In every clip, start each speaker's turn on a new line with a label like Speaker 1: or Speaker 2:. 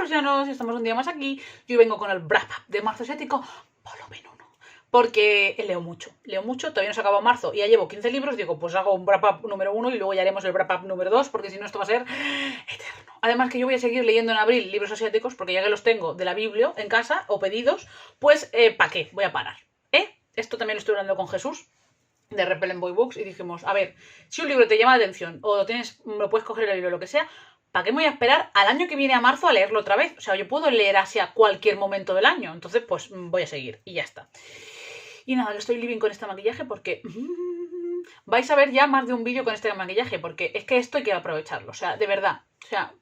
Speaker 1: Lucianos, estamos un día más aquí. Yo vengo con el wrap-up de marzo asiático, volumen 1. Porque leo mucho, todavía no se acaba marzo y ya llevo 15 libros, digo, pues hago un wrap-up número 1 y luego ya haremos el wrap-up número 2, porque si no esto va a ser eterno. Además que yo voy a seguir leyendo en abril libros asiáticos, porque ya que los tengo de la Biblia en casa o pedidos, pues ¿para qué? Voy a parar. Esto también lo estoy hablando con Jesús, de Repellent Boy Books, y dijimos, a ver, si un libro te llama la atención o lo puedes coger en el libro o lo que sea, ¿para qué me voy a esperar al año que viene a marzo a leerlo otra vez? O sea, yo puedo leer hacia cualquier momento del año, entonces pues voy a seguir y ya está. Y nada, que estoy living con este maquillaje porque vais a ver ya más de un vídeo con este maquillaje, porque es que esto hay que aprovecharlo, o sea, de verdad, o sea...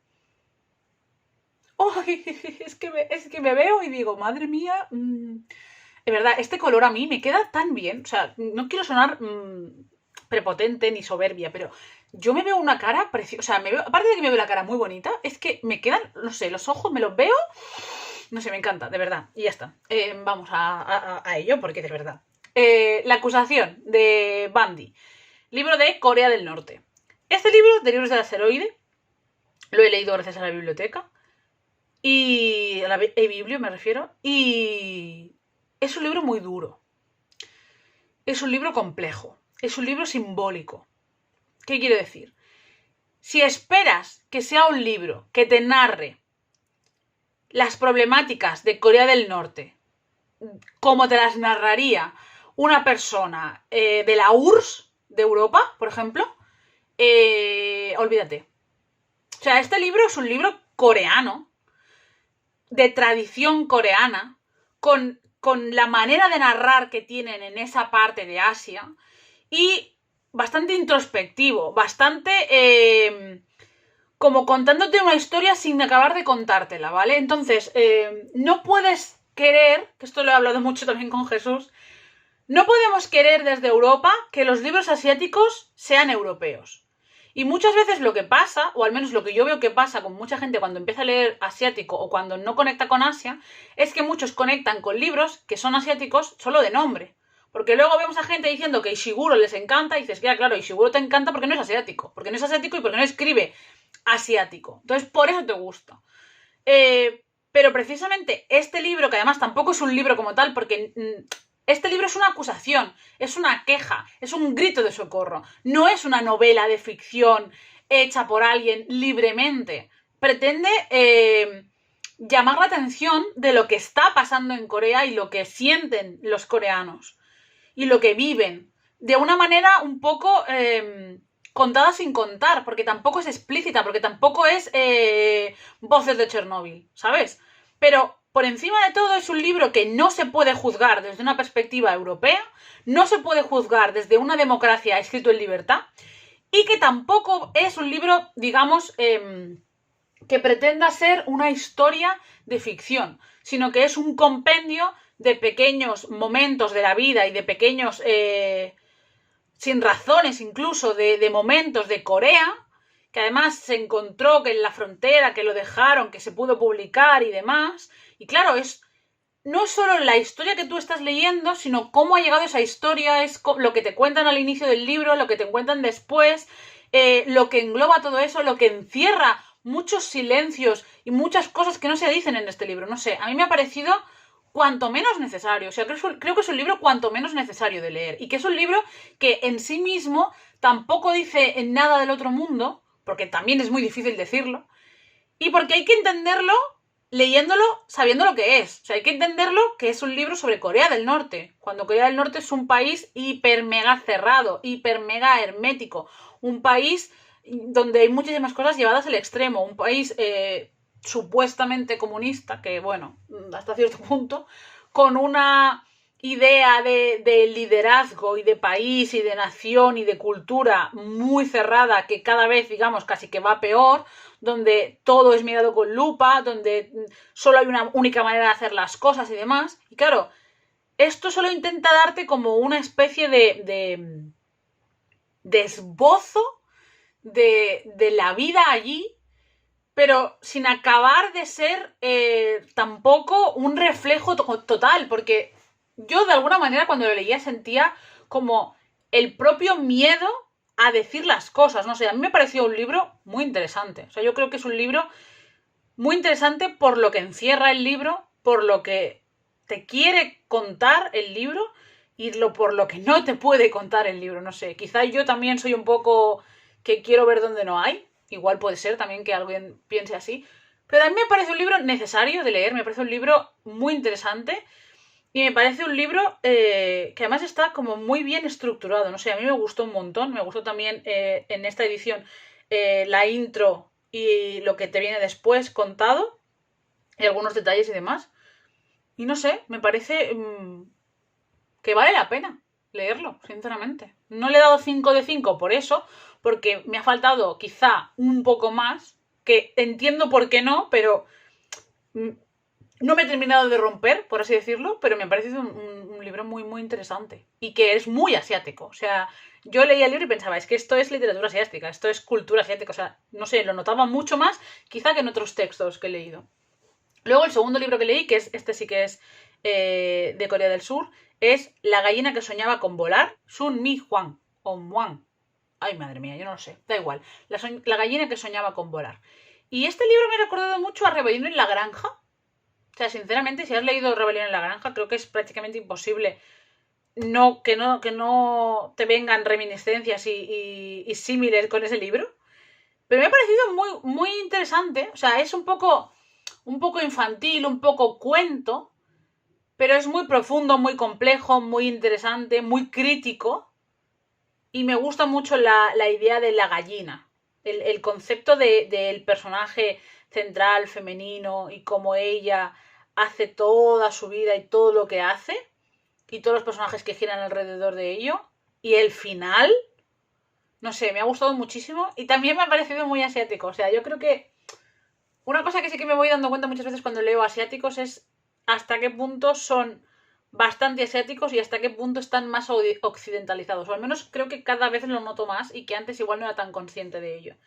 Speaker 1: ¡Oh! Es que me veo y digo, madre mía... De verdad, este color a mí me queda tan bien. O sea, no quiero sonar prepotente ni soberbia, pero yo me veo una cara preciosa. O sea, aparte de que me veo la cara muy bonita, es que me quedan, no sé, los ojos me los veo. No sé, me encanta, de verdad. Y ya está. Vamos a ello, porque de verdad. La acusación de Bandy. Libro de Corea del Norte. Este libro, de libros del asteroide, lo he leído gracias a la biblioteca. Y a la e-biblio me refiero. Y... es un libro muy duro. Es un libro complejo. Es un libro simbólico. ¿Qué quiere decir? Si esperas que sea un libro que te narre las problemáticas de Corea del Norte, como te las narraría una persona de la URSS de Europa, por ejemplo, olvídate. O sea, este libro es un libro coreano, de tradición coreana, con la manera de narrar que tienen en esa parte de Asia y bastante introspectivo, bastante como contándote una historia sin acabar de contártela, ¿vale? Entonces, no puedes querer, que esto lo he hablado mucho también con Jesús, no podemos querer desde Europa que los libros asiáticos sean europeos. Y muchas veces lo que pasa, o al menos lo que yo veo que pasa con mucha gente cuando empieza a leer asiático o cuando no conecta con Asia, es que muchos conectan con libros que son asiáticos solo de nombre. Porque luego vemos a gente diciendo que Ishiguro les encanta y dices, ya claro, Ishiguro te encanta porque no es asiático. Porque no es asiático y porque no escribe asiático. Entonces, por eso te gusta. Pero precisamente este libro, que además tampoco es un libro como tal, porque... este libro es una acusación, es una queja, es un grito de socorro. No es una novela de ficción hecha por alguien libremente. Pretende llamar la atención de lo que está pasando en Corea y lo que sienten los coreanos. Y lo que viven. De una manera un poco contada sin contar, porque tampoco es explícita, porque tampoco es Voces de Chernóbil, ¿sabes? Pero... por encima de todo es un libro que no se puede juzgar desde una perspectiva europea, no se puede juzgar desde una democracia escrito en libertad y que tampoco es un libro, digamos, que pretenda ser una historia de ficción, sino que es un compendio de pequeños momentos de la vida y de pequeños, sin razones incluso, de momentos de Corea, que además se encontró que en la frontera, que lo dejaron, que se pudo publicar y demás. Y claro, no es solo la historia que tú estás leyendo, sino cómo ha llegado esa historia, es lo que te cuentan al inicio del libro, lo que te cuentan después, lo que engloba todo eso, lo que encierra muchos silencios y muchas cosas que no se dicen en este libro. No sé, a mí me ha parecido cuanto menos necesario. O sea, creo que es un libro cuanto menos necesario de leer. Y que es un libro que en sí mismo tampoco dice nada del otro mundo, porque también es muy difícil decirlo, y porque hay que entenderlo leyéndolo, sabiendo lo que es. O sea, hay que entenderlo que es un libro sobre Corea del Norte, cuando Corea del Norte es un país hiper mega cerrado, hiper mega hermético, un país donde hay muchísimas cosas llevadas al extremo, un país supuestamente comunista, que bueno, hasta cierto punto, con una idea de liderazgo y de país y de nación y de cultura muy cerrada que cada vez, digamos, casi que va peor, donde todo es mirado con lupa, donde solo hay una única manera de hacer las cosas y demás. Y claro, esto solo intenta darte como una especie de esbozo de la vida allí, pero sin acabar de ser tampoco un reflejo total, porque yo de alguna manera cuando lo leía sentía como el propio miedo a decir las cosas, no sé, a mí me pareció un libro muy interesante, o sea, yo creo que es un libro muy interesante por lo que encierra el libro, por lo que te quiere contar el libro y por lo que no te puede contar el libro, no sé. Quizá yo también soy un poco que quiero ver donde no hay, igual puede ser también que alguien piense así, pero a mí me parece un libro necesario de leer, me parece un libro muy interesante y me parece un libro que además está como muy bien estructurado, no sé, a mí me gustó un montón, me gustó también en esta edición la intro y lo que te viene después contado y algunos detalles y demás. Y no sé, me parece que vale la pena leerlo, sinceramente. No le he dado 5 de 5 por eso, porque me ha faltado quizá un poco más, que entiendo por qué no, pero no me he terminado de romper, por así decirlo, pero me ha parecido un libro muy, muy interesante. Y que es muy asiático. O sea, yo leía el libro y pensaba, es que esto es literatura asiática, esto es cultura asiática. O sea, no sé, lo notaba mucho más quizá que en otros textos que he leído. Luego el segundo libro que leí, que es este sí que es de Corea del Sur, es La gallina que soñaba con volar, Sun Mi Hwang, o Muang. Ay, madre mía, yo no lo sé, da igual. La gallina que soñaba con volar. Y este libro me ha recordado mucho a Rebelión en la Granja. O sea, sinceramente, si has leído Rebelión en la Granja, creo que es prácticamente imposible que no te vengan reminiscencias y símiles con ese libro. Pero me ha parecido muy, muy interesante. O sea, es un poco infantil, un poco cuento, pero es muy profundo, muy complejo, muy interesante, muy crítico. Y me gusta mucho la idea de la gallina. El concepto del personaje central, femenino, y cómo ella hace toda su vida y todo lo que hace, y todos los personajes que giran alrededor de ello. Y el final, no sé, me ha gustado muchísimo. Y también me ha parecido muy asiático. O sea, yo creo que una cosa que sí que me voy dando cuenta muchas veces cuando leo asiáticos es hasta qué punto son bastante asiáticos y hasta qué punto están más occidentalizados. O al menos creo que cada vez lo noto más y que antes igual no era tan consciente de ello.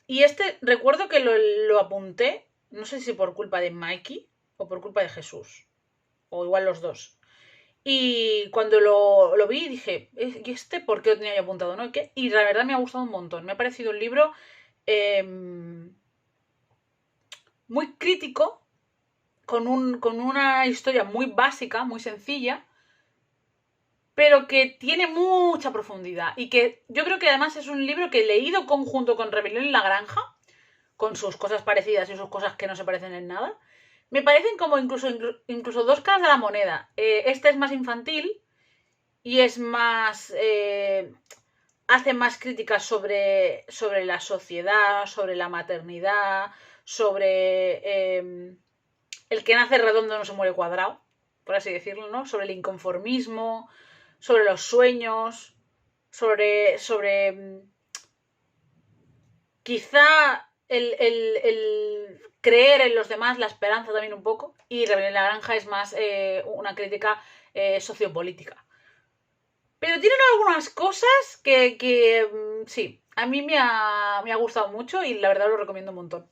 Speaker 1: Y este recuerdo que lo apunté, no sé si por culpa de Mikey o por culpa de Jesús. O igual los dos. Y cuando lo vi dije, ¿y este por qué lo tenía yo apuntado? ¿No? Y la verdad me ha gustado un montón. Me ha parecido un libro muy crítico, con una historia muy básica, muy sencilla, pero que tiene mucha profundidad y que yo creo que además es un libro que he leído conjunto con Rebelión en la Granja, con sus cosas parecidas y sus cosas que no se parecen en nada. Me parecen como incluso dos caras de la moneda. Este es más infantil y es más... hace más críticas sobre la sociedad, sobre la maternidad, sobre el que nace redondo no se muere cuadrado, por así decirlo, ¿no? Sobre el inconformismo, sobre los sueños, sobre quizá el creer en los demás, la esperanza también un poco, y Rebelión en la Granja es más una crítica sociopolítica. Pero tienen algunas cosas que sí, a mí me ha gustado mucho y la verdad lo recomiendo un montón.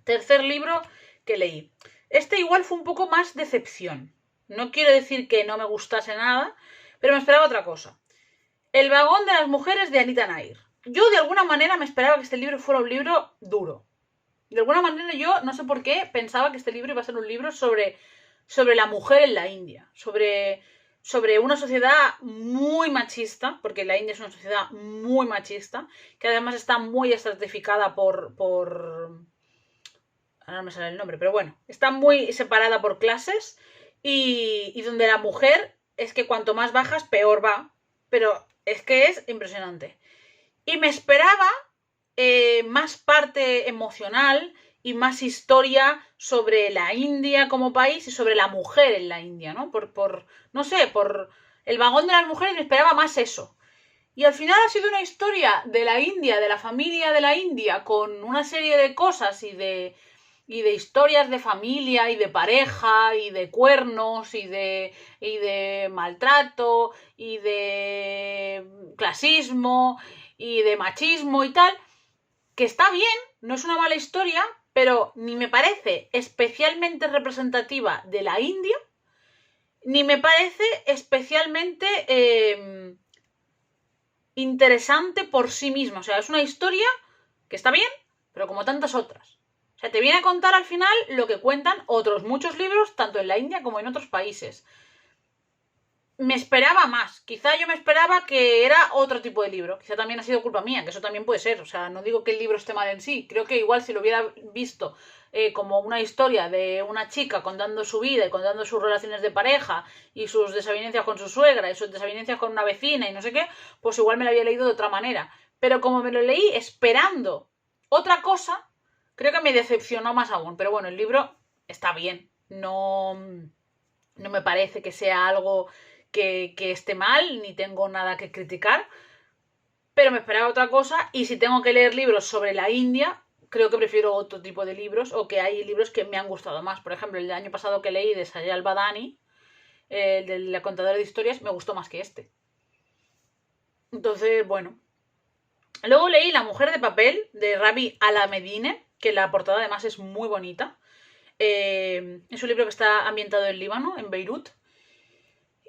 Speaker 1: Tercer libro que leí. Este igual fue un poco más decepción. No quiero decir que no me gustase nada, pero me esperaba otra cosa. El vagón de las mujeres de Anita Nair. Yo de alguna manera me esperaba que este libro fuera un libro duro. De alguna manera yo, no sé por qué, pensaba que este libro iba a ser un libro sobre la mujer en la India. Sobre una sociedad muy machista, porque la India es una sociedad muy machista, que además está muy estratificada por ahora no me sale el nombre, pero bueno, está muy separada por clases y donde la mujer es que cuanto más bajas, peor va, pero es que es impresionante. Y me esperaba más parte emocional y más historia sobre la India como país y sobre la mujer en la India, ¿no? No sé, por el vagón de las mujeres me esperaba más eso. Y al final ha sido una historia de la India, de la familia de la India, con una serie de cosas y de historias de familia y de pareja y de cuernos y de maltrato y de clasismo y de machismo y tal, que está bien, no es una mala historia, pero ni me parece especialmente representativa de la India, ni me parece especialmente interesante por sí misma. O sea, es una historia que está bien, pero como tantas otras. O sea, te viene a contar al final lo que cuentan otros muchos libros, tanto en la India como en otros países. Me esperaba más. Quizá yo me esperaba que era otro tipo de libro. Quizá también ha sido culpa mía, que eso también puede ser. O sea, no digo que el libro esté mal en sí. Creo que igual si lo hubiera visto como una historia de una chica contando su vida y contando sus relaciones de pareja y sus desavenencias con su suegra y sus desavenencias con una vecina y no sé qué, pues igual me lo había leído de otra manera. Pero como me lo leí esperando otra cosa, creo que me decepcionó más aún. Pero bueno, el libro está bien. No me parece que sea algo que esté mal, ni tengo nada que criticar, pero me esperaba otra cosa y si tengo que leer libros sobre la India, creo que prefiero otro tipo de libros o que hay libros que me han gustado más. Por ejemplo, el año pasado que leí de Sayal Badani, el de la contadora de historias, me gustó más que este. Entonces, bueno. Luego leí La mujer de papel de Rabi Alamedine, que la portada además es muy bonita. Es un libro que está ambientado en Líbano, en Beirut.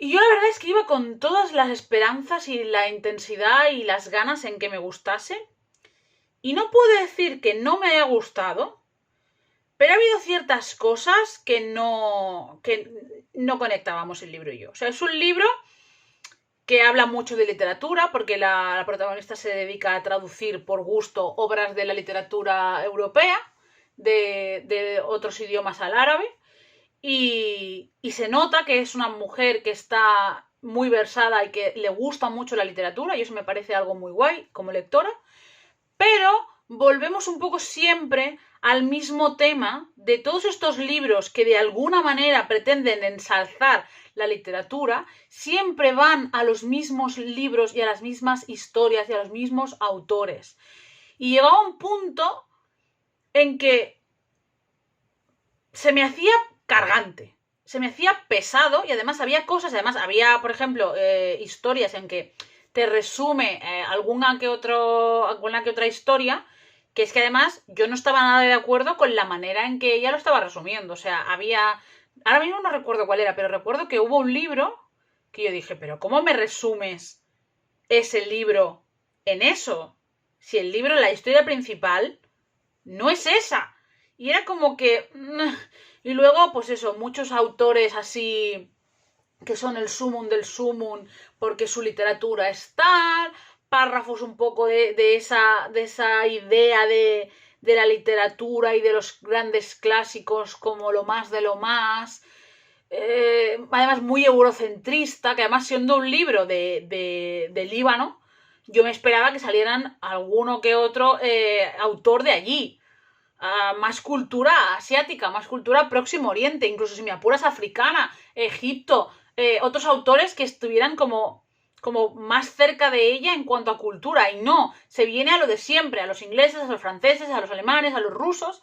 Speaker 1: Y yo la verdad es que iba con todas las esperanzas y la intensidad y las ganas en que me gustase. Y no puedo decir que no me haya gustado, pero ha habido ciertas cosas que no conectábamos el libro y yo. O sea, es un libro que habla mucho de literatura, porque la protagonista se dedica a traducir por gusto obras de la literatura europea, de otros idiomas al árabe. Y se nota que es una mujer que está muy versada y que le gusta mucho la literatura, y eso me parece algo muy guay como lectora, pero volvemos un poco siempre al mismo tema de todos estos libros que de alguna manera pretenden ensalzar la literatura, siempre van a los mismos libros y a las mismas historias y a los mismos autores. Y llegaba un punto en que se me hacía cargante, se me hacía pesado y además había cosas, además había, por ejemplo, historias en que te resume alguna que otra historia, que es que además yo no estaba nada de acuerdo con la manera en que ella lo estaba resumiendo. O sea, ahora mismo no recuerdo cuál era, pero recuerdo que hubo un libro que yo dije, pero ¿cómo me resumes ese libro en eso? Si el libro, la historia principal, no es esa. Y era como que... Y luego, pues eso, muchos autores así que son el sumum del sumum porque su literatura es tal, párrafos un poco de esa idea de la literatura y de los grandes clásicos como lo más de lo más. Además muy eurocentrista, que además siendo un libro de Líbano, yo me esperaba que salieran alguno que otro autor de allí. Más cultura asiática, más cultura Próximo Oriente, incluso si me apuras africana, Egipto, otros autores que estuvieran como más cerca de ella en cuanto a cultura. Y no, se viene a lo de siempre, a los ingleses, a los franceses, a los alemanes, a los rusos.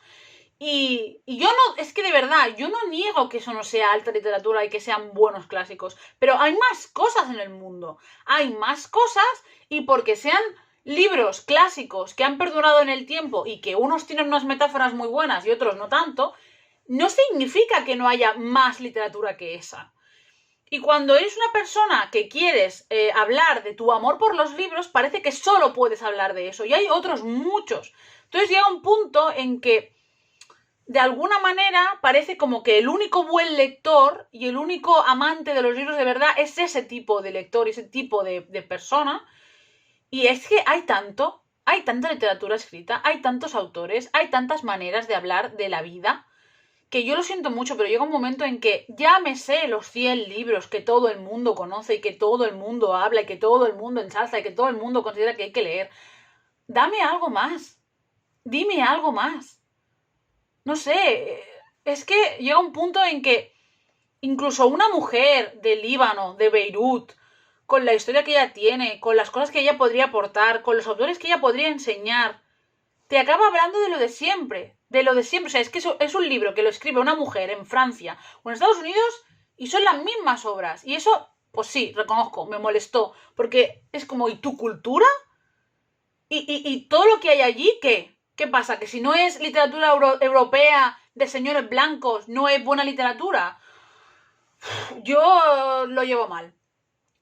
Speaker 1: Y yo no, es que de verdad, yo no niego que eso no sea alta literatura y que sean buenos clásicos, pero hay más cosas en el mundo, hay más cosas y porque sean libros clásicos que han perdurado en el tiempo y que unos tienen unas metáforas muy buenas y otros no tanto, no significa que no haya más literatura que esa. Y cuando eres una persona que quieres hablar de tu amor por los libros, parece que solo puedes hablar de eso y hay otros muchos. Entonces llega un punto en que de alguna manera parece como que el único buen lector y el único amante de los libros de verdad es ese tipo de lector, ese tipo de persona. Y es que hay tanta literatura escrita, hay tantos autores, hay tantas maneras de hablar de la vida, que yo lo siento mucho, pero llega un momento en que ya me sé los 100 libros que todo el mundo conoce y que todo el mundo habla y que todo el mundo ensalza y que todo el mundo considera que hay que leer. Dame algo más. Dime algo más. No sé, es que llega un punto en que incluso una mujer de Líbano, de Beirut, con la historia que ella tiene, con las cosas que ella podría aportar, con los autores que ella podría enseñar, te acaba hablando de lo de siempre, de lo de siempre. O sea, es que eso es un libro que lo escribe una mujer en Francia o en Estados Unidos y son las mismas obras. Y eso, pues sí, reconozco, me molestó, porque es como, ¿y tu cultura? ¿Y todo lo que hay allí qué? ¿Qué pasa? ¿Que si no es literatura europea de señores blancos, no es buena literatura? Yo lo llevo mal.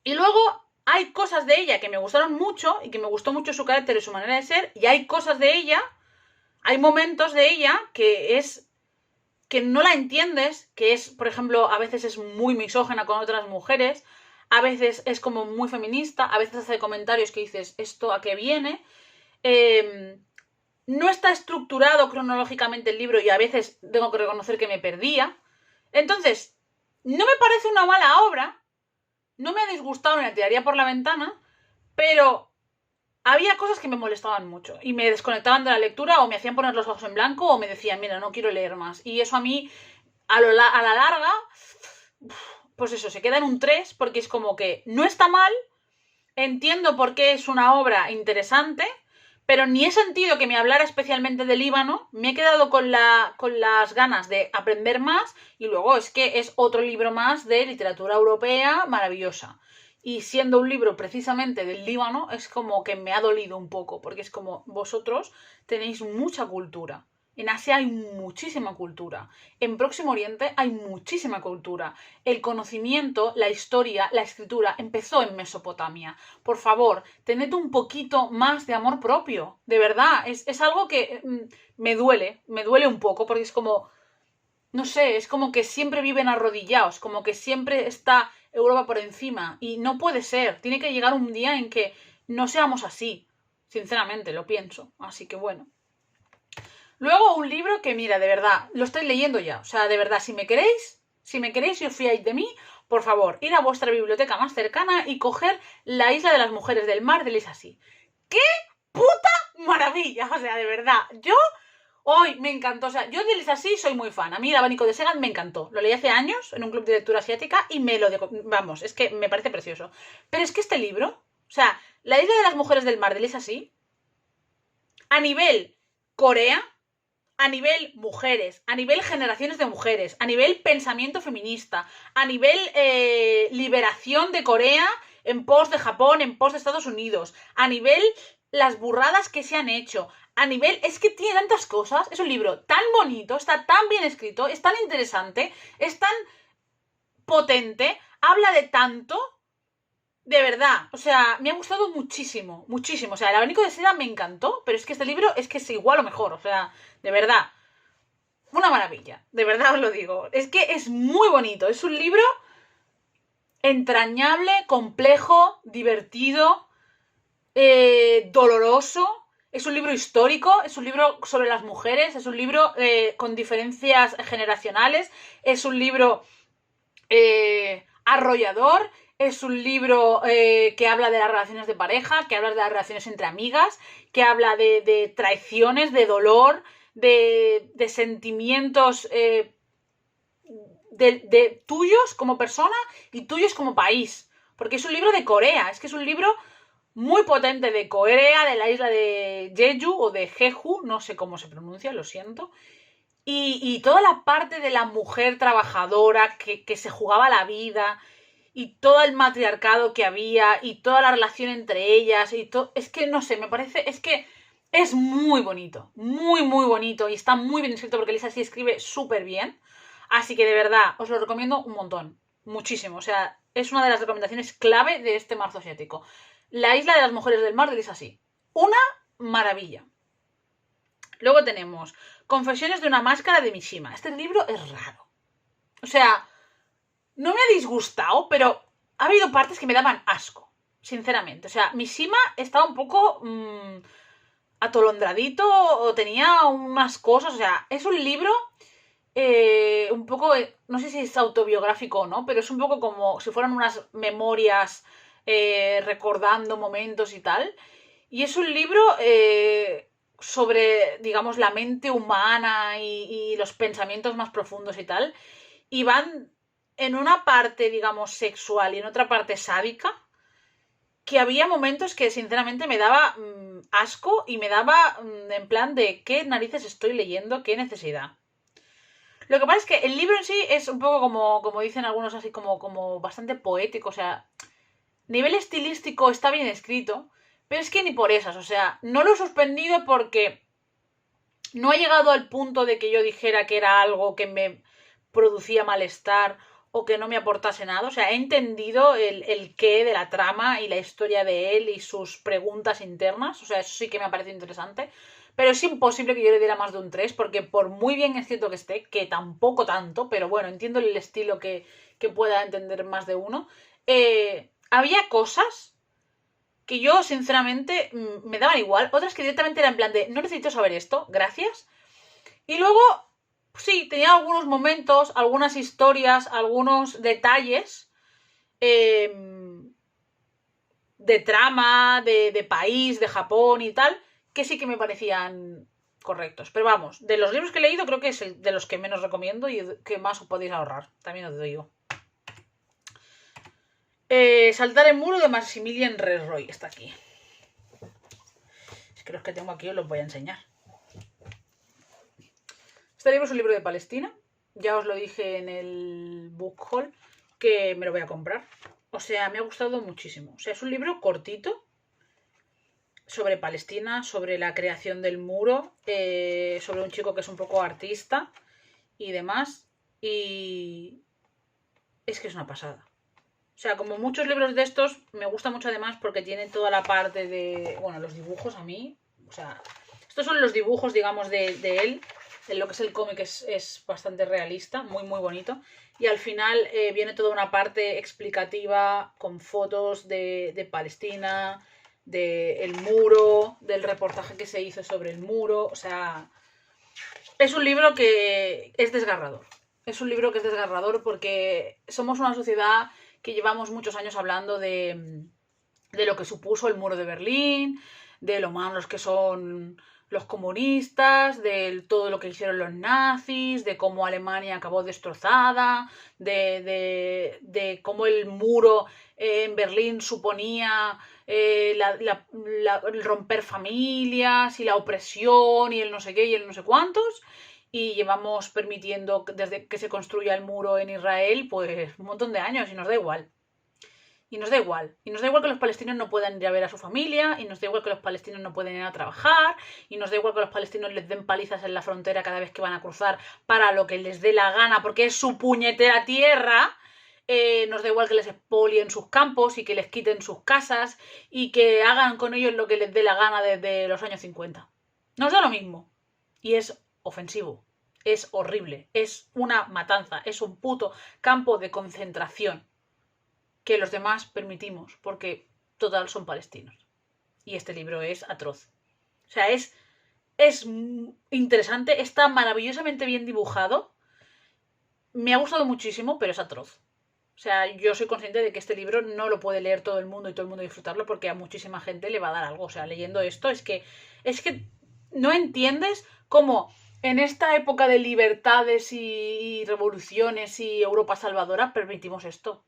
Speaker 1: Y luego hay cosas de ella que me gustaron mucho y que me gustó mucho su carácter y su manera de ser, y hay cosas de ella hay momentos de ella que no la entiendes, que es, por ejemplo, a veces es muy misógina con otras mujeres, a veces es como muy feminista, a veces hace comentarios que dices, ¿esto a qué viene? No está estructurado cronológicamente el libro y a veces tengo que reconocer que me perdía. Entonces, no me parece una mala obra, no me ha disgustado ni la tiraría por la ventana, pero había cosas que me molestaban mucho y me desconectaban de la lectura o me hacían poner los ojos en blanco o me decían, mira, no quiero leer más. Y eso a mí, a la larga, pues eso, se queda en un 3 porque es como que no está mal, entiendo por qué es una obra interesante, pero ni he sentido que me hablara especialmente del Líbano, me he quedado con las ganas de aprender más y luego es que es otro libro más de literatura europea maravillosa. Y siendo un libro precisamente del Líbano, es como que me ha dolido un poco, porque es como vosotros tenéis mucha cultura. En Asia hay muchísima cultura. En Próximo Oriente hay muchísima cultura. El conocimiento, la historia, la escritura empezó en Mesopotamia. Por favor, tened un poquito más de amor propio. De verdad, es algo que me duele un poco, porque es como, no sé, es como que siempre viven arrodillados, como que siempre está Europa por encima. Y no puede ser. Tiene que llegar un día en que no seamos así. Sinceramente, lo pienso. Así que bueno. Luego un libro que, mira, de verdad, lo estoy leyendo ya. O sea, de verdad, si me queréis y os fiáis de mí, por favor, ir a vuestra biblioteca más cercana y coger La isla de las mujeres del mar de Lisa Si. ¡Qué puta maravilla! O sea, de verdad, yo hoy me encantó. O sea, yo de Lisa Si soy muy fan. A mí el abanico de Segan me encantó. Lo leí hace años en un club de lectura asiática y me lo digo. Vamos, es que me parece precioso. Pero es que este libro, o sea, La isla de las mujeres del mar de Lisa Si, a nivel Corea, a nivel mujeres, a nivel generaciones de mujeres, a nivel pensamiento feminista, a nivel liberación de Corea en pos de Japón, en pos de Estados Unidos, a nivel las burradas que se han hecho, a nivel, es que tiene tantas cosas, es un libro tan bonito, está tan bien escrito, es tan interesante, es tan potente, habla de tanto, de verdad, o sea, me ha gustado muchísimo, muchísimo. O sea, El abanico de seda me encantó, pero es que este libro es que es igual o mejor, o sea, de verdad. Una maravilla, de verdad os lo digo. Es que es muy bonito, es un libro entrañable, complejo, divertido, doloroso. Es un libro histórico, es un libro sobre las mujeres, es un libro con diferencias generacionales, es un libro arrollador, es un libro que habla de las relaciones de pareja, que habla de las relaciones entre amigas, que habla de traiciones, de dolor, de sentimientos de tuyos como persona y tuyos como país. Porque es un libro de Corea, es que es un libro muy potente de Corea, de la isla de Jeju o de Jeju, no sé cómo se pronuncia, lo siento. Y toda la parte de la mujer trabajadora que se jugaba la vida y todo el matriarcado que había y toda la relación entre ellas y todo, es que no sé, me parece, es que es muy bonito, muy muy bonito y está muy bien escrito porque Lisa sí escribe súper bien, así que de verdad os lo recomiendo un montón, muchísimo, o sea, es una de las recomendaciones clave de este marzo asiático. La isla de las mujeres del mar de Lisa Sí, una maravilla. Luego tenemos Confesiones de una máscara de Mishima. Este libro es raro. O sea, no me ha disgustado, pero ha habido partes que me daban asco, sinceramente. O sea, Mishima estaba un poco atolondradito o tenía unas cosas. O sea, es un libro un poco, no sé si es autobiográfico o no, pero es un poco como si fueran unas memorias recordando momentos y tal. Y es un libro sobre, digamos, la mente humana y los pensamientos más profundos y tal. Y van en una parte, digamos, sexual y en otra parte sádica, que había momentos que sinceramente me daba asco y me daba en plan de qué narices estoy leyendo, qué necesidad. Lo que pasa es que el libro en sí es un poco como dicen algunos así, como bastante poético, o sea, nivel estilístico está bien escrito, pero es que ni por esas, o sea, no lo he suspendido porque no ha llegado al punto de que yo dijera que era algo que me producía malestar o que no me aportase nada. O sea, he entendido el qué de la trama y la historia de él y sus preguntas internas. O sea, eso sí que me ha parecido interesante. pero es imposible que yo le diera más de un 3, porque por muy bien escrito que esté, que tampoco tanto, pero bueno, entiendo el estilo que pueda entender más de uno, había cosas que yo, sinceramente, me daban igual, otras que directamente eran en plan de, no necesito saber esto, gracias. Y luego, sí, tenía algunos momentos, algunas historias, algunos detalles de trama, de país, de Japón y tal, que sí que me parecían correctos. Pero vamos, de los libros que he leído creo que es el de los que menos recomiendo y que más os podéis ahorrar, también os digo. Saltar el muro de Maximilian Roy está aquí. Es que los que tengo aquí os los voy a enseñar. Este libro es un libro de Palestina. Ya os lo dije en el book haul que me lo voy a comprar. O sea, me ha gustado muchísimo. O sea, es un libro cortito sobre Palestina, sobre la creación del muro, sobre un chico que es un poco artista y demás. Y es que es una pasada. O sea, como muchos libros de estos, me gusta mucho además porque tiene toda la parte de, bueno, los dibujos a mí. O sea, estos son los dibujos, digamos, de él. De lo que es el cómic es bastante realista, muy muy bonito. Y al final viene toda una parte explicativa con fotos de Palestina, del muro, del reportaje que se hizo sobre el muro. O sea, es un libro que es desgarrador. Es un libro que es desgarrador porque somos una sociedad que llevamos muchos años hablando de lo que supuso el muro de Berlín, de lo malos que son los comunistas, de todo lo que hicieron los nazis, de cómo Alemania acabó destrozada, de cómo el muro en Berlín suponía el romper familias y la opresión y el no sé qué y el no sé cuántos. Y llevamos permitiendo desde que se construya el muro en Israel pues un montón de años y nos da igual. Y nos da igual. Y nos da igual que los palestinos no puedan ir a ver a su familia, y nos da igual que los palestinos no puedan ir a trabajar, y nos da igual que los palestinos les den palizas en la frontera cada vez que van a cruzar para lo que les dé la gana, porque es su puñetera tierra. Nos da igual que les expolien sus campos y que les quiten sus casas y que hagan con ellos lo que les dé la gana desde los años 50. Nos da lo mismo. Y es ofensivo. Es horrible. Es una matanza. Es un puto campo de concentración que los demás permitimos, porque total son palestinos. Y este libro es atroz. O sea, es interesante, está maravillosamente bien dibujado. Me ha gustado muchísimo, pero es atroz. O sea, yo soy consciente de que este libro no lo puede leer todo el mundo y todo el mundo disfrutarlo porque a muchísima gente le va a dar algo. O sea, leyendo esto es que no entiendes cómo en esta época de libertades y revoluciones y Europa salvadora permitimos esto.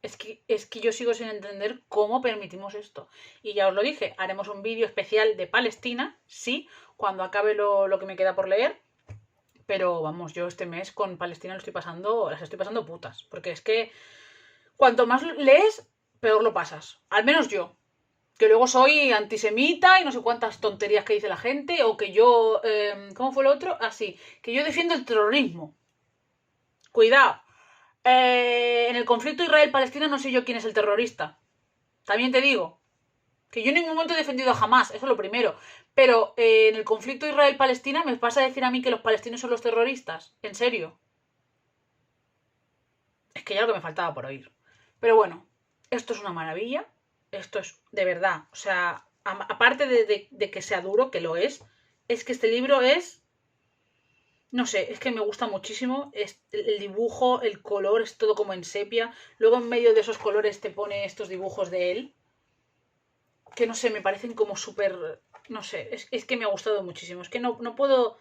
Speaker 1: Es que yo sigo sin entender cómo permitimos esto. Y ya os lo dije, haremos un vídeo especial de Palestina, sí, cuando acabe lo que me queda por leer. Pero vamos, yo este mes con Palestina las estoy pasando putas. Porque es que cuanto más lees, peor lo pasas. Al menos yo. Que luego soy antisemita y no sé cuántas tonterías que dice la gente. O que yo... ¿cómo fue el otro? Así, que yo defiendo el terrorismo. Cuidado. En el conflicto Israel-Palestina no sé yo quién es el terrorista. También te digo que yo en ningún momento he defendido a Hamas, eso es lo primero. Pero en el conflicto Israel-Palestina me pasa a decir a mí que los palestinos son los terroristas. ¿En serio? Es que ya lo que me faltaba por oír. Pero bueno, esto es una maravilla. Esto es de verdad. O sea, aparte de que sea duro, que lo es que este libro es... No sé, es que me gusta muchísimo. El dibujo, el color, es todo como en sepia. Luego en medio de esos colores te pone estos dibujos de él. Que no sé, me parecen como súper... No sé, es que me ha gustado muchísimo. Es que no puedo...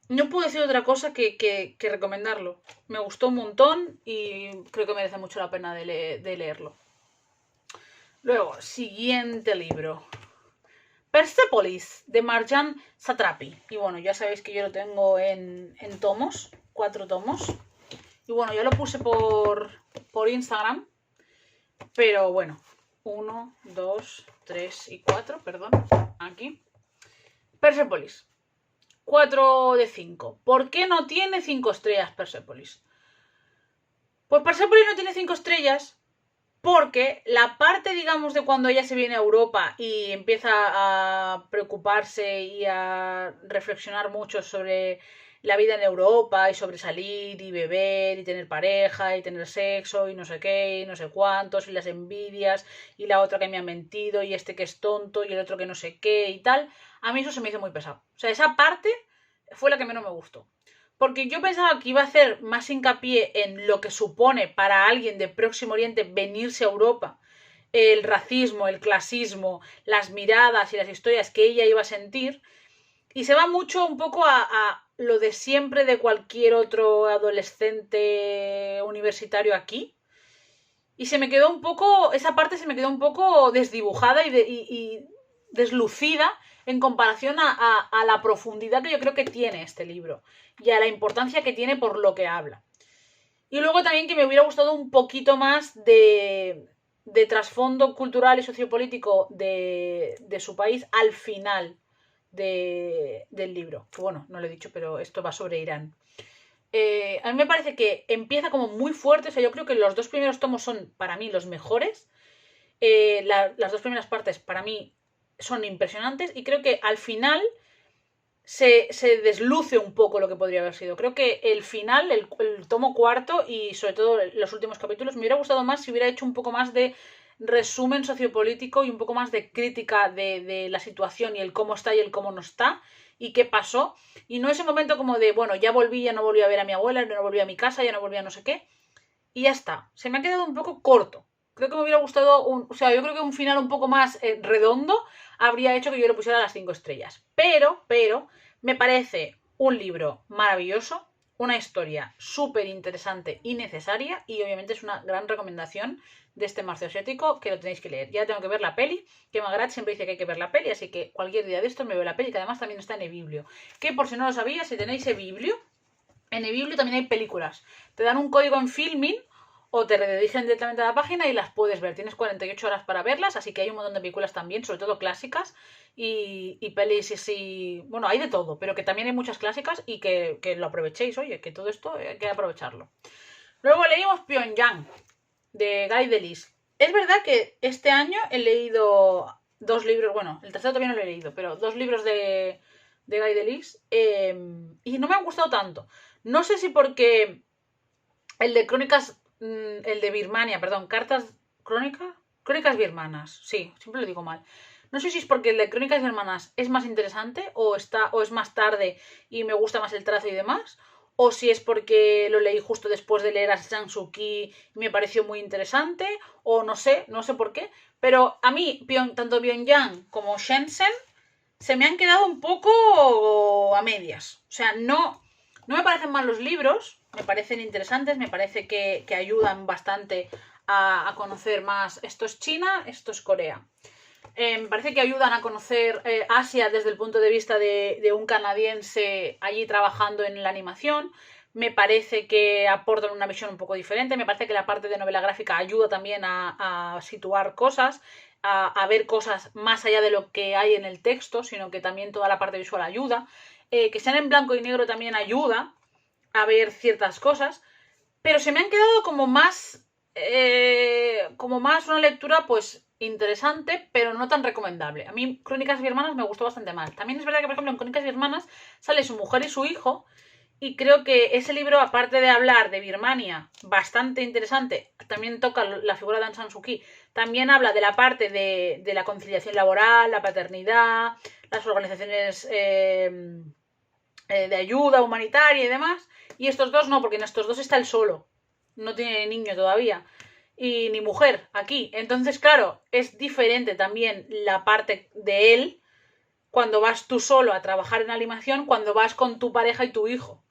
Speaker 1: No puedo decir otra cosa que recomendarlo. Me gustó un montón y creo que merece mucho la pena de leerlo. Luego, siguiente libro. Persepolis, de Marjan Satrapi. Y bueno, ya sabéis que yo lo tengo en tomos, 4 tomos. Y bueno, ya lo puse por Instagram. Pero bueno, 1, 2, 3 y 4, perdón. Aquí. Persepolis. 4 de 5. ¿Por qué no tiene 5 estrellas Persepolis? Pues Persepolis no tiene 5 estrellas porque la parte, digamos, de cuando ella se viene a Europa y empieza a preocuparse y a reflexionar mucho sobre la vida en Europa y sobre salir y beber y tener pareja y tener sexo y no sé qué y no sé cuántos y las envidias y la otra que me ha mentido y este que es tonto y el otro que no sé qué y tal, a mí eso se me hizo muy pesado. O sea, esa parte fue la que menos me gustó. Porque yo pensaba que iba a hacer más hincapié en lo que supone para alguien de Próximo Oriente venirse a Europa, el racismo, el clasismo, las miradas y las historias que ella iba a sentir, y se va mucho un poco a lo de siempre de cualquier otro adolescente universitario aquí. Y se me quedó un poco, esa parte se me quedó un poco desdibujada y deslucida en comparación a la profundidad que yo creo que tiene este libro y a la importancia que tiene por lo que habla. Y luego también que me hubiera gustado un poquito más de trasfondo cultural y sociopolítico de su país al final del libro. Que bueno, no lo he dicho, pero esto va sobre Irán. A mí me parece que empieza como muy fuerte. O sea, yo creo que los dos primeros tomos son para mí los mejores. Las dos primeras partes para mí son impresionantes y creo que al final se desluce un poco lo que podría haber sido. Creo que el final, el tomo cuarto y sobre todo los últimos capítulos, me hubiera gustado más si hubiera hecho un poco más de resumen sociopolítico y un poco más de crítica de la situación y el cómo está y el cómo no está y qué pasó. Y no ese momento como de, bueno, ya volví, ya no volví a ver a mi abuela, ya no volví a mi casa, ya no volví a no sé qué. Y ya está. Se me ha quedado un poco corto. Creo que me hubiera gustado, o sea, yo creo que un final un poco más redondo habría hecho que yo le pusiera las 5 estrellas. Pero, me parece un libro maravilloso, una historia súper interesante y necesaria y obviamente es una gran recomendación de este Marcio Asiático que lo tenéis que leer. Ya tengo que ver la peli, que Magrat siempre dice que hay que ver la peli, así que cualquier día de estos me veo la peli, que además también está en eBiblio. Que por si no lo sabías, si tenéis eBiblio, en eBiblio también hay películas. Te dan un código en Filmin o te redirigen directamente a la página y las puedes ver. Tienes 48 horas para verlas, así que hay un montón de películas también, sobre todo clásicas y pelis y sí. Bueno, hay de todo, pero que también hay muchas clásicas y que lo aprovechéis, oye, que todo esto hay que aprovecharlo. Luego leímos Pyongyang, de Guy Delis. Es verdad que este año he leído 2 libros, bueno, el tercero todavía no lo he leído, pero 2 libros de Guy Delis y no me han gustado tanto. No sé si porque el de Crónicas, el de Birmania, perdón, Crónicas birmanas, sí, siempre lo digo mal. No sé si es porque el de Crónicas birmanas es más interesante o es más tarde y me gusta más el trazo y demás, o si es porque lo leí justo después de leer a Sang Suu Kyi y me pareció muy interesante, o no sé por qué, pero a mí, tanto Pyongyang como Shenzhen se me han quedado un poco a medias. O sea, no me parecen mal los libros, me parecen interesantes, me parece que ayudan bastante a conocer más. Esto es China, esto es Corea. Me parece que ayudan a conocer Asia desde el punto de vista de un canadiense allí trabajando en la animación. Me parece que aportan una visión un poco diferente. Me parece que la parte de novela gráfica ayuda también a situar cosas, a ver cosas más allá de lo que hay en el texto, sino que también toda la parte visual ayuda. Que sean en blanco y negro también ayuda a ver ciertas cosas. Pero se me han quedado como más una lectura pues interesante, pero no tan recomendable. A mí Crónicas Birmanas me gustó bastante mal. También es verdad que, por ejemplo, en Crónicas Birmanas sale su mujer y su hijo, y creo que ese libro, aparte de hablar de Birmania, bastante interesante, también toca la figura de Aung San Suu Kyi, también habla de la parte de la conciliación laboral, la paternidad, las organizaciones de ayuda humanitaria y demás, y estos dos no, porque en estos dos está él solo, no tiene niño todavía y ni mujer aquí. Entonces, claro, es diferente también la parte de él cuando vas tú solo a trabajar en animación, cuando vas con tu pareja y tu hijo.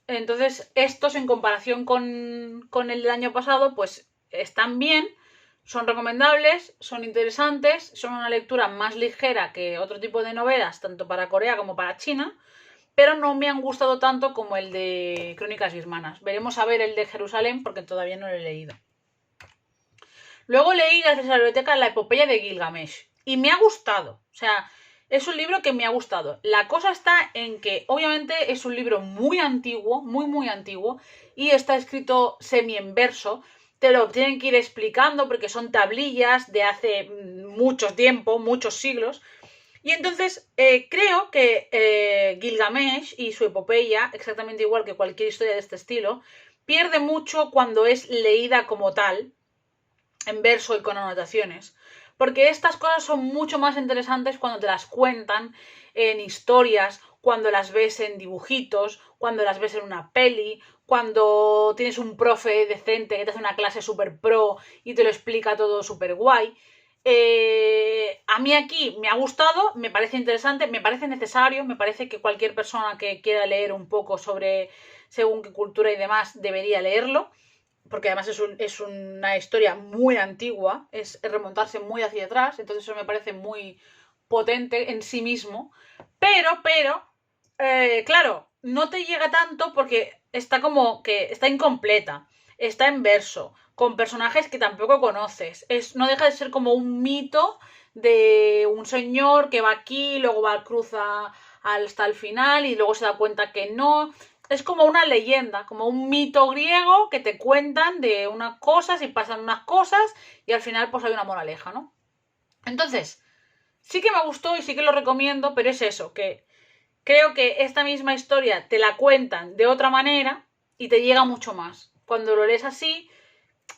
Speaker 1: Entonces, estos en comparación con el del año pasado, pues están bien, son recomendables, son interesantes, son una lectura más ligera que otro tipo de novelas, tanto para Corea como para China, pero no me han gustado tanto como el de Crónicas Birmanas. Veremos a ver el de Jerusalén porque todavía no lo he leído. Luego leí, gracias a la biblioteca, la epopeya de Gilgamesh y me ha gustado. O sea, es un libro que me ha gustado. La cosa está en que, obviamente, es un libro muy antiguo, muy antiguo, y está escrito semi en verso. te lo tienen que ir explicando porque son tablillas de hace mucho tiempo, muchos siglos. Y entonces creo que Gilgamesh y su epopeya, exactamente igual que cualquier historia de este estilo, pierde mucho cuando es leída como tal, en verso y con anotaciones. Porque estas cosas son mucho más interesantes cuando te las cuentan en historias, cuando las ves en dibujitos, cuando las ves en una peli, cuando tienes un profe decente que te hace una clase super pro y te lo explica todo super guay. A mí aquí me ha gustado, me parece interesante, me parece necesario, me parece que cualquier persona que quiera leer un poco sobre según qué cultura y demás debería leerlo, porque además es una historia muy antigua, es remontarse muy hacia atrás, entonces eso me parece muy potente en sí mismo, pero, claro, no te llega tanto porque está como que está incompleta, está en verso, con personajes que tampoco conoces, no deja de ser como un mito de un señor que va aquí, luego va cruza hasta el final y luego se da cuenta que no. Es como una leyenda, como un mito griego que te cuentan de unas cosas y pasan unas cosas y al final pues hay una moraleja, ¿no? Entonces, sí que me gustó y sí que lo recomiendo, pero es eso, que creo que esta misma historia te la cuentan de otra manera y te llega mucho más. Cuando lo lees así,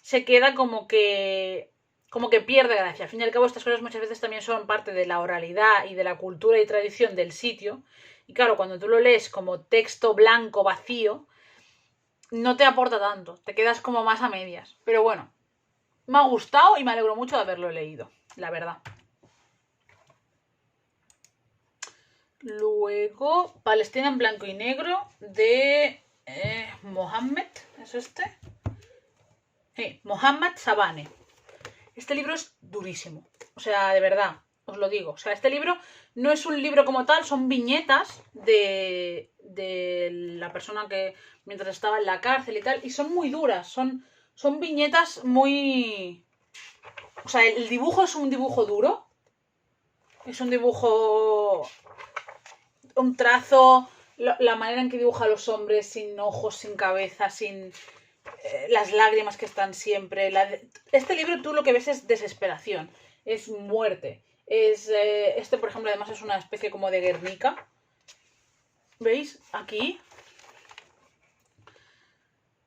Speaker 1: se queda como que pierde gracia. Al fin y al cabo, estas cosas muchas veces también son parte de la oralidad y de la cultura y tradición del sitio. Y claro, cuando tú lo lees como texto blanco vacío, no te aporta tanto, te quedas como más a medias. Pero bueno, me ha gustado y me alegro mucho de haberlo leído, la verdad. Luego, Palestina en blanco y negro de Mohammed, ¿es este? Sí, Mohammed Sabane. Este libro es durísimo, o sea, de verdad, os lo digo. O sea, este libro no es un libro como tal, son viñetas de la persona que mientras estaba en la cárcel y tal, y son muy duras, son viñetas muy... O sea, el dibujo es un dibujo duro, es un dibujo... un trazo, la manera en que dibuja a los hombres sin ojos, sin cabeza, sin... las lágrimas que están siempre. Este libro tú lo que ves es desesperación, es muerte. Este, por ejemplo, además es una especie como de Guernica. ¿Veis? Aquí.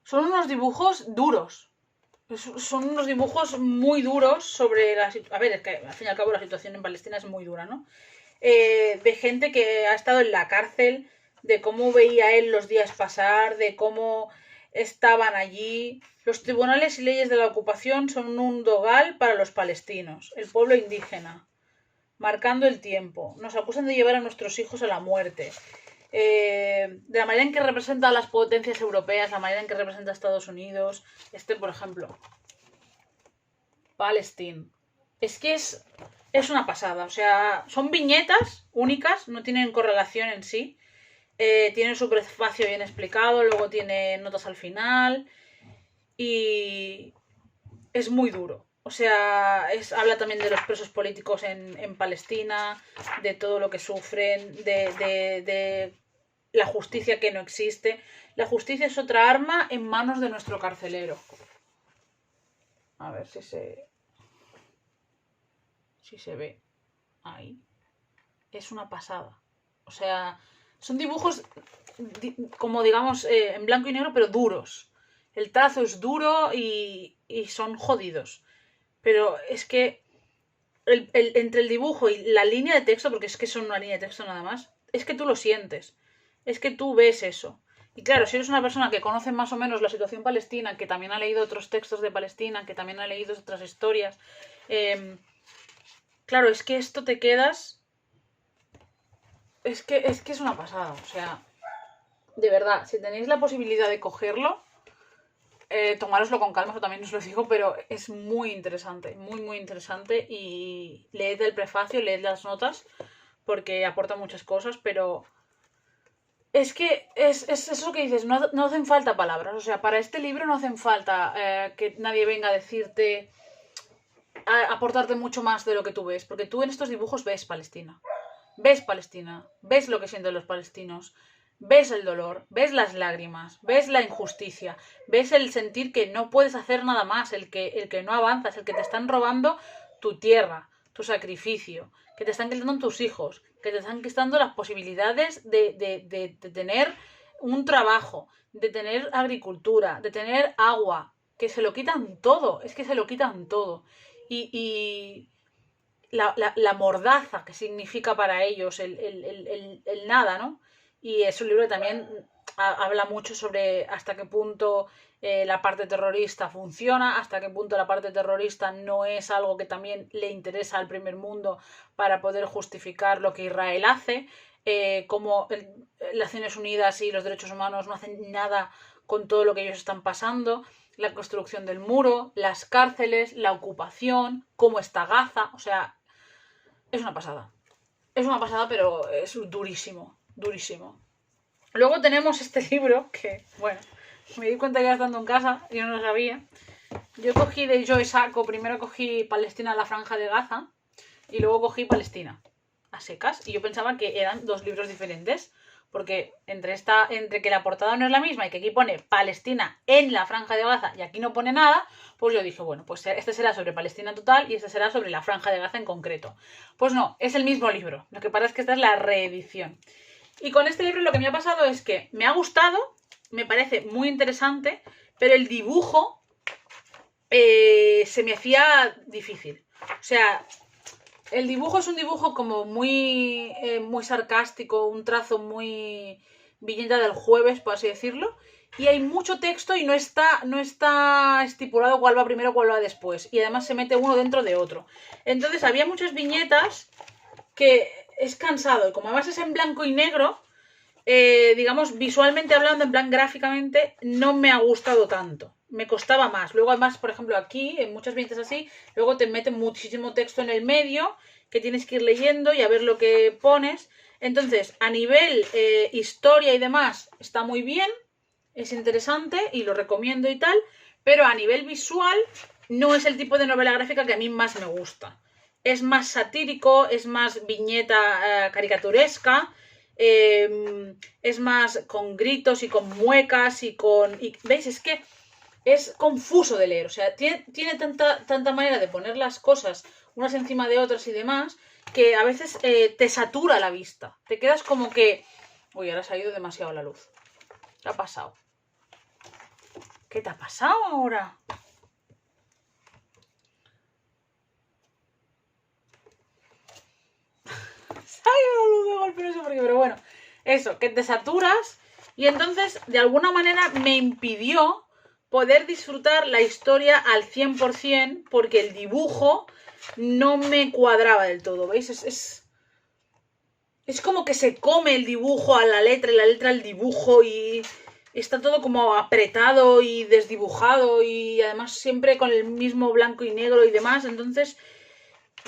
Speaker 1: Son unos dibujos duros. Son unos dibujos muy duros sobre la situación. A ver, es que al fin y al cabo la situación en Palestina es muy dura, ¿no? De gente que ha estado en la cárcel, de cómo veía él los días pasar, de cómo estaban allí. Los tribunales y leyes de la ocupación son un dogal para los palestinos, el pueblo indígena, marcando el tiempo. Nos acusan de llevar a nuestros hijos a la muerte. De la manera en que representa a las potencias europeas, la manera en que representa a Estados Unidos. Este, por ejemplo, Palestine. Es que es una pasada. O sea, son viñetas únicas, no tienen correlación en sí. Tiene su prefacio bien explicado, luego tiene notas al final. Y es muy duro. O sea, habla también de los presos políticos en Palestina, de todo lo que sufren, de la justicia que no existe. La justicia es otra arma en manos de nuestro carcelero. A ver si se ve ahí. Es una pasada. O sea, son dibujos como digamos en blanco y negro, pero duros. El trazo es duro y son jodidos. Pero es que entre el dibujo y la línea de texto, porque es que son una línea de texto nada más, es que tú lo sientes. Es que tú ves eso. Y claro, si eres una persona que conoce más o menos la situación palestina, que también ha leído otros textos de Palestina, que también ha leído otras historias, claro, es que esto te quedas... Es que es una pasada, o sea, de verdad, si tenéis la posibilidad de cogerlo, tomároslo con calma, eso también os lo digo, pero es muy interesante, muy interesante. Y leed el prefacio, leed las notas, porque aporta muchas cosas, pero es que es eso que dices, no hacen falta palabras. O sea, para este libro no hacen falta que nadie venga a decirte, a aportarte mucho más de lo que tú ves, porque tú en estos dibujos ves Palestina, ves lo que sienten los palestinos, ves el dolor, ves las lágrimas, ves la injusticia, ves el sentir que no puedes hacer nada más, el que no avanzas, el que te están robando tu tierra, tu sacrificio, que te están quitando tus hijos, que te están quitando las posibilidades de tener un trabajo, de tener agricultura, de tener agua, que se lo quitan todo, es que se lo quitan todo. Y la mordaza que significa para ellos el nada, ¿no? Y es un libro que también habla mucho sobre hasta qué punto la parte terrorista funciona, hasta qué punto la parte terrorista no es algo que también le interesa al primer mundo para poder justificar lo que Israel hace, como las Naciones Unidas y los derechos humanos no hacen nada con todo lo que ellos están pasando, la construcción del muro, las cárceles, la ocupación, cómo está Gaza, o sea, es una pasada. Es una pasada, pero es durísimo, durísimo. Luego tenemos este libro que, bueno, me di cuenta ya estando en casa, yo no lo sabía. Yo cogí de Joe Sacco, primero cogí Palestina, la Franja de Gaza, y luego cogí Palestina, a secas. Y yo pensaba que eran dos libros diferentes, porque entre que la portada no es la misma y que aquí pone Palestina en la Franja de Gaza y aquí no pone nada, pues yo dije, bueno, pues este será sobre Palestina total y este será sobre la Franja de Gaza en concreto. Pues no, es el mismo libro. Lo que pasa es que esta es la reedición. Y con este libro lo que me ha pasado es que me ha gustado, me parece muy interesante, pero el dibujo se me hacía difícil. O sea, el dibujo es un dibujo como muy sarcástico, un trazo muy viñeta del jueves, por así decirlo. Y hay mucho texto y no está estipulado cuál va primero, cuál va después. Y además se mete uno dentro de otro. Entonces había muchas viñetas que es cansado. Y como además es en blanco y negro, digamos, visualmente hablando, en plan gráficamente, no me ha gustado tanto. Me costaba más. Luego además, por ejemplo, aquí, en muchas viñetas así, luego te meten muchísimo texto en el medio que tienes que ir leyendo y a ver lo que pones. Entonces, a nivel historia y demás, está muy bien, es interesante y lo recomiendo y tal, pero a nivel visual no es el tipo de novela gráfica que a mí más me gusta. Es más satírico, es más viñeta caricaturesca, es más con gritos y con muecas y con... ¿Veis? Es que es confuso de leer, o sea, tiene tanta manera de poner las cosas unas encima de otras y demás, que a veces te satura la vista. Te quedas como que... Uy, ahora se ha ido demasiado la luz. ¿Qué ha pasado? ¿Qué te ha pasado ahora? Se ha ido la luz de golpe, no sé por qué, pero bueno. Eso, que te saturas y entonces de alguna manera me impidió poder disfrutar la historia al 100% porque el dibujo no me cuadraba del todo, ¿veis? Es como que se come el dibujo a la letra y la letra al dibujo y está todo como apretado y desdibujado y además siempre con el mismo blanco y negro y demás, entonces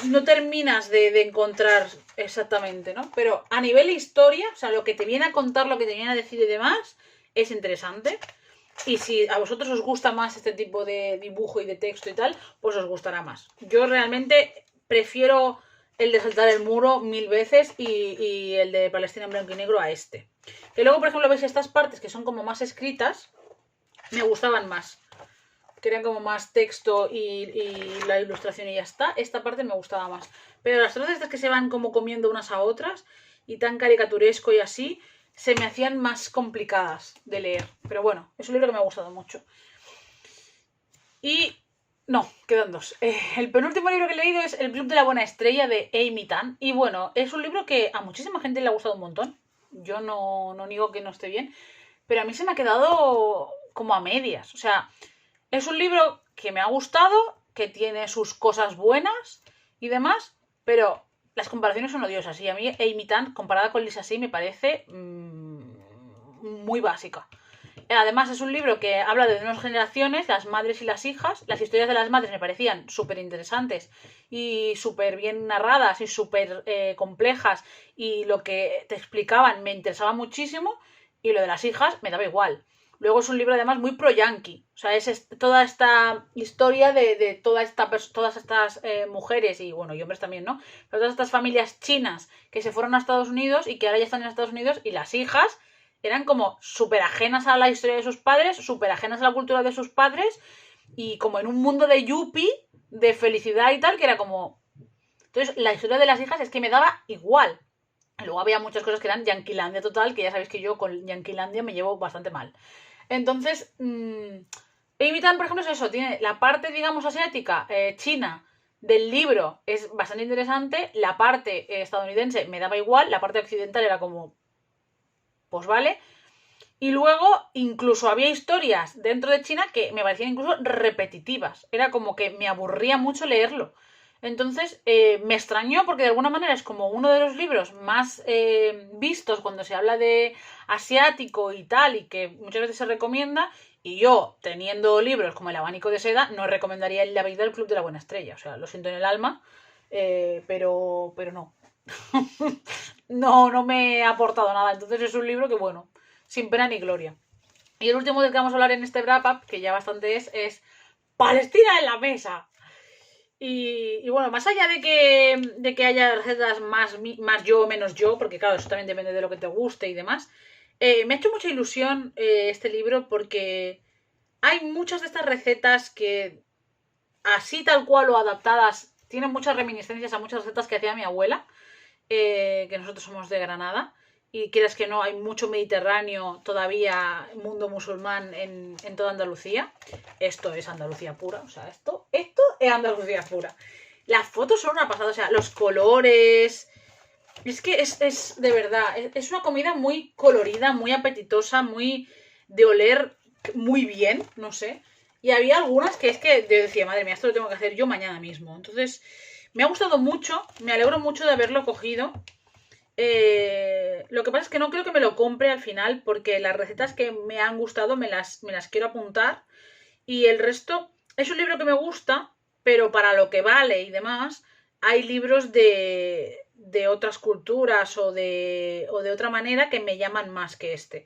Speaker 1: no terminas de encontrar exactamente, ¿no? Pero a nivel historia, o sea, lo que te viene a contar, lo que te viene a decir y demás, es interesante. Y si a vosotros os gusta más este tipo de dibujo y de texto y tal, pues os gustará más. Yo realmente prefiero el de saltar el muro 1000 veces y el de Palestina en blanco y negro a este. Que luego, por ejemplo, veis estas partes que son como más escritas, me gustaban más. Que eran como más texto y la ilustración y ya está. Esta parte me gustaba más. Pero las otras estas que se van como comiendo unas a otras y tan caricaturesco y así, se me hacían más complicadas de leer. Pero bueno, es un libro que me ha gustado mucho. Y... no, quedan dos. El penúltimo libro que he leído es El Club de la Buena Estrella de Amy Tan. Y bueno, es un libro que a muchísima gente le ha gustado un montón. Yo no niego que no esté bien. Pero a mí se me ha quedado como a medias. O sea, es un libro que me ha gustado, que tiene sus cosas buenas y demás, pero las comparaciones son odiosas. Y a mí Amy Tan, comparada con Lisa Sey, me parece muy básica. Además es un libro que habla de unas generaciones, las madres y las hijas. Las historias de las madres me parecían súper interesantes y súper bien narradas y súper complejas. Y lo que te explicaban me interesaba muchísimo. Y lo de las hijas me daba igual. Luego es un libro además muy pro-yankee. O sea, es toda esta historia de todas estas mujeres y, bueno, y hombres también, ¿no? Pero todas estas familias chinas que se fueron a Estados Unidos y que ahora ya están en Estados Unidos y las hijas eran como súper ajenas a la historia de sus padres, súper ajenas a la cultura de sus padres, y como en un mundo de yuppie, de felicidad y tal, que era como... Entonces, la historia de las hijas es que me daba igual. Luego había muchas cosas que eran Yanquilandia total, que ya sabéis que yo con Yanquilandia me llevo bastante mal. Entonces, Amy Tan, por ejemplo, es eso, tiene la parte, digamos, asiática, china, del libro es bastante interesante, la parte estadounidense me daba igual, la parte occidental era como, pues vale. Y luego incluso había historias dentro de China que me parecían incluso repetitivas, era como que me aburría mucho leerlo. Entonces me extrañó porque de alguna manera es como uno de los libros más vistos cuando se habla de asiático y tal, y que muchas veces se recomienda, y yo, teniendo libros como El abanico de seda, no recomendaría La vida del Club de la Buena Estrella. O sea, lo siento en el alma, pero no. No me ha aportado nada. Entonces es un libro que, bueno, sin pena ni gloria. Y el último del que vamos a hablar en este wrap-up, que ya bastante es Palestina en la mesa. Y bueno, más allá de que haya recetas más yo o menos yo, porque claro, eso también depende de lo que te guste y demás, me ha hecho mucha ilusión este libro porque hay muchas de estas recetas que, así tal cual o adaptadas, tienen muchas reminiscencias a muchas recetas que hacía mi abuela, que nosotros somos de Granada. Y quieras que no, hay mucho Mediterráneo todavía, mundo musulmán en toda Andalucía. Esto es Andalucía pura, o sea, esto es Andalucía pura. Las fotos son una pasada, o sea, los colores... Es que es de verdad, es una comida muy colorida, muy apetitosa, muy de oler muy bien, no sé. Y había algunas que es que yo decía, madre mía, esto lo tengo que hacer yo mañana mismo. Entonces, me ha gustado mucho, me alegro mucho de haberlo cogido. Lo que pasa es que no creo que me lo compre al final porque las recetas que me han gustado me las quiero apuntar y el resto es un libro que me gusta, pero para lo que vale y demás, hay libros de otras culturas o de otra manera que me llaman más que este.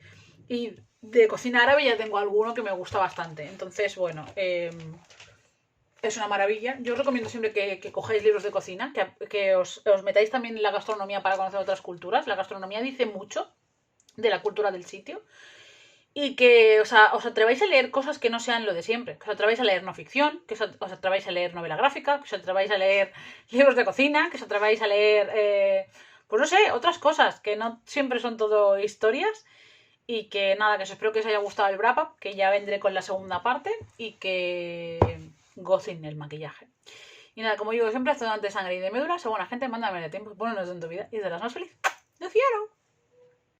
Speaker 1: Y de cocina árabe ya tengo alguno que me gusta bastante. Entonces, bueno, es una maravilla. Yo os recomiendo siempre que cojáis libros de cocina, que os metáis también en la gastronomía para conocer otras culturas. La gastronomía dice mucho de la cultura del sitio. Y que os atreváis a leer cosas que no sean lo de siempre. Que os atreváis a leer no ficción, que os atreváis a leer novela gráfica, que os atreváis a leer libros de cocina, que os atreváis a leer, pues no sé, otras cosas, que no siempre son todo historias. Y que nada, que os espero que os haya gustado el wrap up, que ya vendré con la segunda parte y que gocen el maquillaje. Y nada, como digo siempre, esto de sangre y de médula, según la gente, mándame de tiempo, ponnos en tu vida y serás más feliz. ¡De cielo!